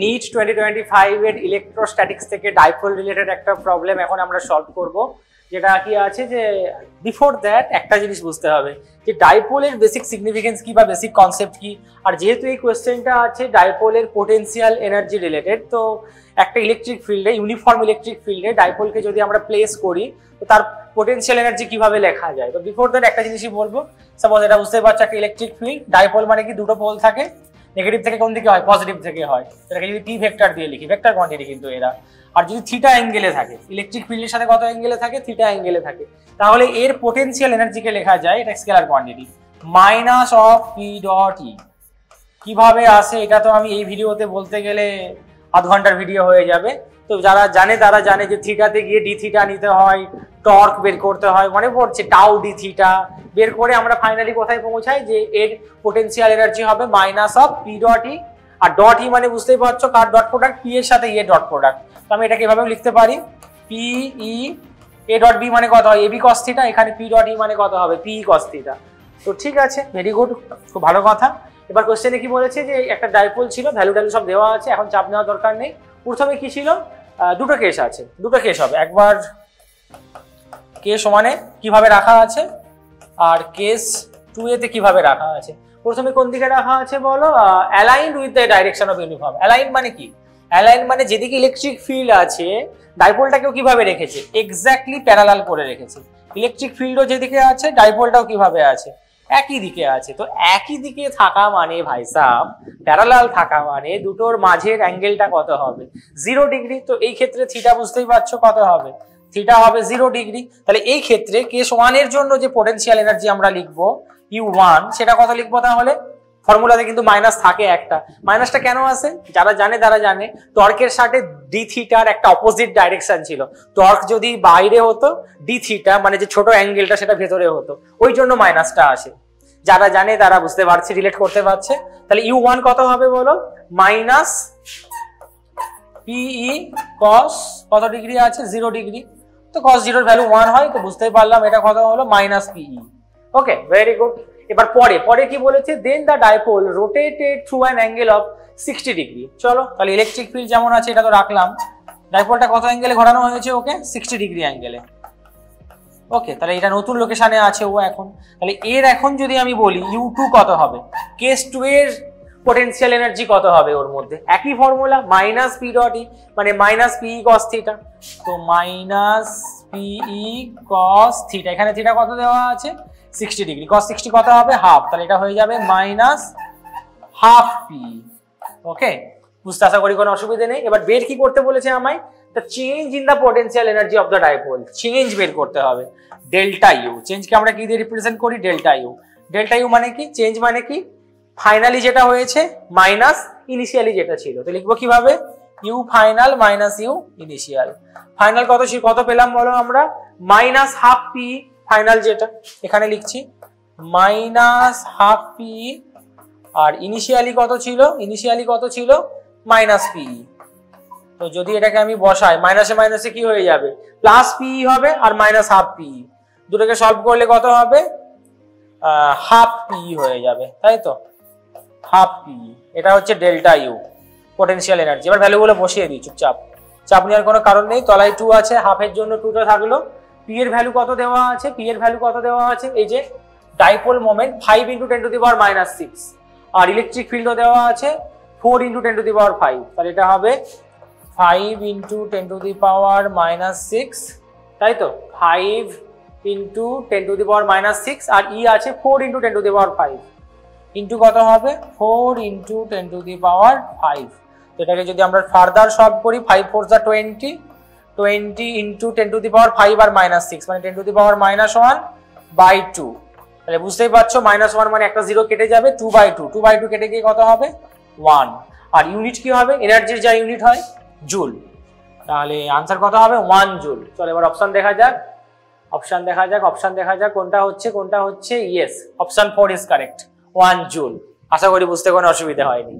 NEET 2025 এর electrostatics থেকে dipole related একটা প্রবলেম এখন আমরা সলভ করব, যেটা কি আছে যে বিফোর দ্যাট একটা জিনিস বুঝতে হবে যে ডাইপোলের বেসিক সিগনিফিকেন্স কি বা বেসিক কনসেপ্ট কি। আর যেহেতু এই কোয়েশ্চেনটা আছে ডাইপোলের পোটেনশিয়াল এনার্জি রিলেটেড, তো একটা ইলেকট্রিক ফিল্ডে, ইউনিফর্ম ইলেকট্রিক ফিল্ডে ডাইপোলকে যদি আমরা প্লেস করি তো তার পোটেনশিয়াল এনার্জি কিভাবে লেখা যায়। তো বিফোর দ্যাট একটা জিনিসই বলবো, সাপোজ এটা বুঝতে পারছো একটা ইলেকট্রিক ফিল্ড, ডাইপোল মানে কি দুটো পোল থাকে, নেগেটিভ থেকে কোন দিকে হয়, পজিটিভ থেকে হয়। এটাকে যদি পি ভেক্টর দিয়ে লিখি, ভেক্টর কোয়ান্টিটি কিন্তু এরা, আর যদি থিটা অ্যাঙ্গেলে থাকে, ইলেকট্রিক ফিল্ডের সাথে কত অ্যাঙ্গেলে থাকে, থিটা অ্যাঙ্গেলে থাকে, তাহলে এর পোটেনশিয়াল এনার্জিকে লেখা যায়, এটা scalar quantity, minus of P dot E. কিভাবে আসে এটা তো আমি এই ভিডিওতে বলতে গেলে আধ ঘন্টার ভিডিও হয়ে যাবে। তো যারা জানে তারা জানে যে থিটাতে গিয়ে ডি থিটা নিতে হয়, টর্ক বের করতে হয়, মনে পড়ছে টাউ ডি থিটা বের করে আমরা ফাইনালি কোথায় পৌঁছাই যে এর পোটেনশিয়াল এনার্জি হবে minus of P dot E. আর ডট ই মানে বুঝতেই পারছো কার ডট প্রোডাক্ট, পি এর সাথে ই এর ডট প্রোডাক্ট। তো আমি এটাকে এভাবে লিখতে পারি, P E A dot B মানে কত হয়, এ বি কস থিটা, এখানে পি ডট ই মানে কত হবে, পি কস থিটা। তো ঠিক আছে, ভেরি গুড, খুব ভালো কথা। এবার কোশ্চেনে কি বলেছে যে একটা ডাইপোল ছিল, ভ্যালু ট্যালু সব দেওয়া আছে, এখন চাপ নেওয়ার দরকার নেই। প্রথমে কি ছিল, দুটো কেস আছে, দুটো কেস হবে, একবার কে সমানে কিভাবে রাখা আছে আর কেস 2a তে কিভাবে রাখা আছে। প্রথমে কোন দিকে রাখা আছে বলো, aligned with the direction of uniform. Align মানে কি, অ্যালাইন মানে যেদিকে ইলেকট্রিক ফিল্ড আছে ডাইপোলটাকেও কিভাবে রেখেছে, এক্স্যাক্টলি প্যারালাল করে রেখেছে। ইলেকট্রিক ফিল্ডও যেদিকে আছে ডাইপোলটাও কিভাবে আছে, একই দিকে আছে। তো একই দিকে থাকা মানে ভাই সাহ, প্যারালাল থাকা মানে দুটোর মাঝের অ্যাঙ্গেলটা কত হবে, 0 ডিগ্রি। তো এই ক্ষেত্রে থিটা বুঝতেই পারছো কত হবে, থিটা হবে 0 ডিগ্রি। তাহলে এই ক্ষেত্রে কেস 1 এর জন্য যে পোটেনশিয়াল এনার্জি আমরা লিখবো U1, সেটা কত লিখবো তাহলে, ফর্মুলাতে কিন্তু মাইনাস থাকে একটা, মাইনাসটা কেন আসে যারা জানে তারা জানে, টর্কের সাথে ডি থিটার একটা অপোজিট ডাইরেকশন ছিল। টর্ক যদি বাইরে হতো, ডি থিটা মানে যে ছোট অ্যাঙ্গেলটা সেটা ভেতরে হতো, ওই জন্য মাইনাসটা আসে। যারা জানে তারা বুঝতে পারছে, রিলেট করতে পারছে। তাহলে U1 কত হবে বলো, মাইনাস পিই কস কত ডিগ্রি আছে, 0 ডিগ্রি। তো cos 0 এর ভ্যালু 1 হয়, তো বুঝতেই পারলাম এটা কত হলো, minus PE. Okay, very good. এবার পরে কি বলেছে, then the dipole rotated through an angle of 60 degree. চলো তাহলে ইলেকট্রিক ফিল্ড যেমন আছে এটা তো রাখলাম, ডাইপোলটা কত অ্যাঙ্গেলে ঘোরানো হয়েছে, ওকে 60 ডিগ্রি অ্যাঙ্গেলে। ওকে, তাহলে এটা নতুন লোকেশনে আছে ও এখন। তাহলে এর এখন যদি আমি বলি U2 কত হবে, কেস 2 এর পোটেনশিয়াল এনার্জি কত হবে, ওর মধ্যে একই formula, minus P dot E মানে মাইনাস পিই কস থিটা। তো মাইনাস পিই কস থিটা, এখানে থিটা কত দেওয়া আছে, 60 ডিগ্রি, কস 60 কত হবে, হাফ। তাহলে এটা হয়ে যাবে মাইনাস হাফ পি। ওকে, বুঝতে আশা করি কোনো অসুবিধা নেই। এবার বের কি করতে বলেছে আমায়, the change in the potential energy of the dipole, change বের করতে হবে, ডেল্টা ইউ। চেঞ্জকে আমরা কি দিয়ে রিপ্রেজেন্ট করি, ডেল্টা ইউ। ডেল্টা ইউ মানে কি, চেঞ্জ মানে কি, ফাইনালি যেটা হয়েছে মাইনাস ইনিশিয়ালি যেটা ছিল। তো লিখবো কিভাবে, U final minus U initial. Final কত ছিল, কত পেলাম বলো আমরা, মাইনাস হাফ পি ফাইনাল, যেটা এখানে লিখছি মাইনাস হাফ পি। আর ইনিশিয়ালি কত ছিল, ইনিশিয়ালি কত ছিল, মাইনাস পি। তো যদি এটাকে আমি বসাই, মাইনাসে মাইনাসে কি হয়ে যাবে, প্লাস পি হবে, আর মাইনাস হাফ পি, দুটোকে সলভ করলে কত হবে, হাফ পি হয়ে যাবে, তাই তো, হাফ পি। এটা হচ্ছে ডেল্টা ইউ, পোটেনশিয়াল এনার্জি। এবার ভ্যালুগুলো বসিয়ে দিই চুপচাপ, চাপ নেওয়ার কোনো কারণ নেই। তলায় 2 আছে, হাফের জন্য 2টা থাকলো। পি এর ভ্যালু কত দেওয়া আছে, পি এর ভ্যালু কত দেওয়া আছে, এই যে ডাইপোল মোমেন্ট 5 × 10⁻⁻6, আর ইলেকট্রিক ফিল্ডও দেওয়া আছে 4 × 10⁻5। তাহলে এটা হবে 5 × 10⁻⁻6, তাই তো, 5 × 10⁻⁻6, আর ই আছে 4 × 10⁻5 ইন্টু কত হবে, 4 × 10⁻5। তো এটাকে যদি আমরা ফার্দার সলভ করি, 5 4 যা 20, 20 × 10⁻5 আর -6 মানে 10⁻−1/2। তাহলে বুঝতেই পারছো -1 মানে একটা 0 কেটে যাবে, 2/2, 2/2 কেটে গিয়ে কত হবে, 1। আর ইউনিট কি হবে, এনার্জির যা ইউনিট হয় জুল। তাহলে আনসার কত হবে, 1 জুল। চলো এবার অপশন দেখা যাক, অপশন দেখা যাক, অপশন দেখা যাক কোনটা হচ্ছে, কোনটা হচ্ছে, yes option 4 is correct, 1 joule. আশা করি বুঝতে কোনো অসুবিধা হয়নি।